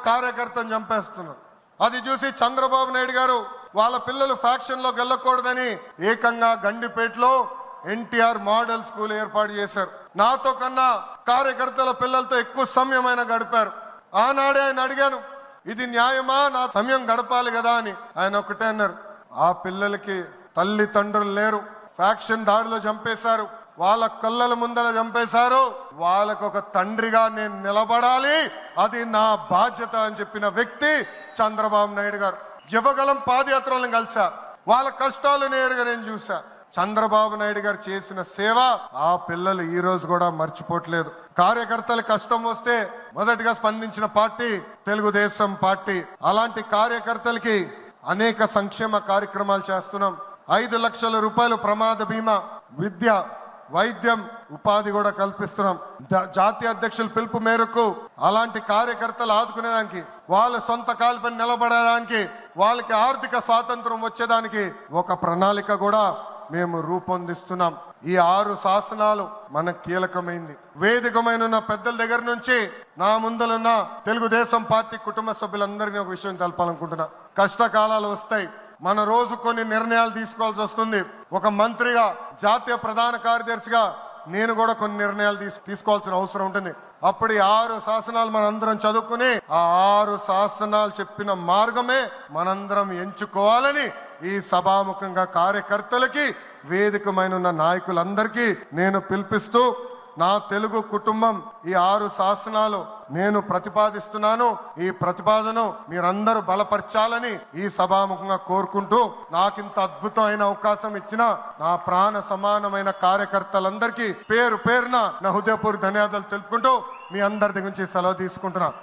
కార్యకర్తను చంపేస్తున్నారు. అది చూసి చంద్రబాబు నాయుడు గారు వాళ్ళ పిల్లలు ఫ్యాక్షన్ లోకి వెళ్ళకూడదని ఏకంగా గండిపేటలో ఎన్టీఆర్ మోడల్ స్కూల్ ఏర్పాటు చేశారు. నాతో కన్నా కార్యకర్తల పిల్లలతో ఎక్కువ సమయం ఆయన గడిపారు. ఆనాడే ఆయన అడిగాను, ఇది న్యాయమా, నా సమయం గడపాలి కదా అని. ఆయన ఒకటే అన్నారు, ఆ పిల్లలకి తల్లిదండ్రులు లేరు, ఫ్యాక్షన్ దాడిలో చంపేశారు, వాళ్ళ కళ్ళల ముందర చంపేశారు, వాళ్ళకు ఒక తండ్రిగా నేను నిలబడాలి, అది నా బాధ్యత అని చెప్పిన వ్యక్తి చంద్రబాబు నాయుడు గారు. యువగలం పాదయాత్రలను కలిసా, వాళ్ళ కష్టాలు నేరుగా నేను చూసా. చంద్రబాబు నాయుడు గారు చేసిన సేవ ఆ పిల్లలు ఈ రోజు కూడా మర్చిపోవట్లేదు. కార్యకర్తల కష్టం వస్తే మొదటిగా స్పందించిన పార్టీ తెలుగుదేశం పార్టీ. అలాంటి కార్యకర్తలకి అనేక సంక్షేమ కార్యక్రమాలు చేస్తున్నాం. 5 లక్షల రూపాయలు ప్రమాద బీమా, విద్య, వైద్యం, ఉపాధి కూడా కల్పిస్తున్నాం. జాతీయ అధ్యక్షుల పిలుపు మేరకు అలాంటి కార్యకర్తలు ఆదుకునేదానికి, వాళ్ళ సొంత కాలుపై నిలబడడానికి, వాళ్ళకి ఆర్థిక స్వాతంత్రం వచ్చేదానికి ఒక ప్రణాళిక కూడా మేము రూపొందిస్తున్నాం. ఈ 6 శాసనాలు మనకు కీలకమైంది. వేదికమైన పెద్దల దగ్గర నుంచి నా ముందలున్న తెలుగుదేశం పార్టీ కుటుంబ సభ్యులందరినీ ఒక విషయం తెలపాలనుకుంటున్నా. కష్టకాలాలు వస్తాయి, మన రోజు కొన్ని నిర్ణయాలు తీసుకోవాల్సి వస్తుంది. ఒక మంత్రిగా, జాతీయ ప్రధాన కార్యదర్శిగా నేను కూడా కొన్ని నిర్ణయాలు తీసుకోవాల్సిన అవసరం ఉంటుంది. అప్పుడు ఈ 6 శాసనాలు మనందరం చదువుకుని ఆ 6 శాసనాలు చెప్పిన మార్గమే మనందరం ఎంచుకోవాలని ఈ సభాముఖంగా కార్యకర్తలకి, వేదికమైన నాయకులందరికీ నేను పిలిపిస్తూ, నా తెలుగు కుటుంబం ఈ 6 శాసనాలు నేను ప్రతిపాదిస్తున్నాను. ఈ ప్రతిపాదన మీరందరూ బలపరచాలని ఈ సభాముఖంగా కోరుకుంటూ, నాకింత అద్భుతమైన అవకాశం ఇచ్చిన నా ప్రాణ సమానమైన కార్యకర్తలందరికీ పేరు పేరున నా హృదయపూర్వక ధన్యవాదాలు తెలుపుకుంటూ మీ అందరి దగ్గర నుంచి సెలవు తీసుకుంటున్నా.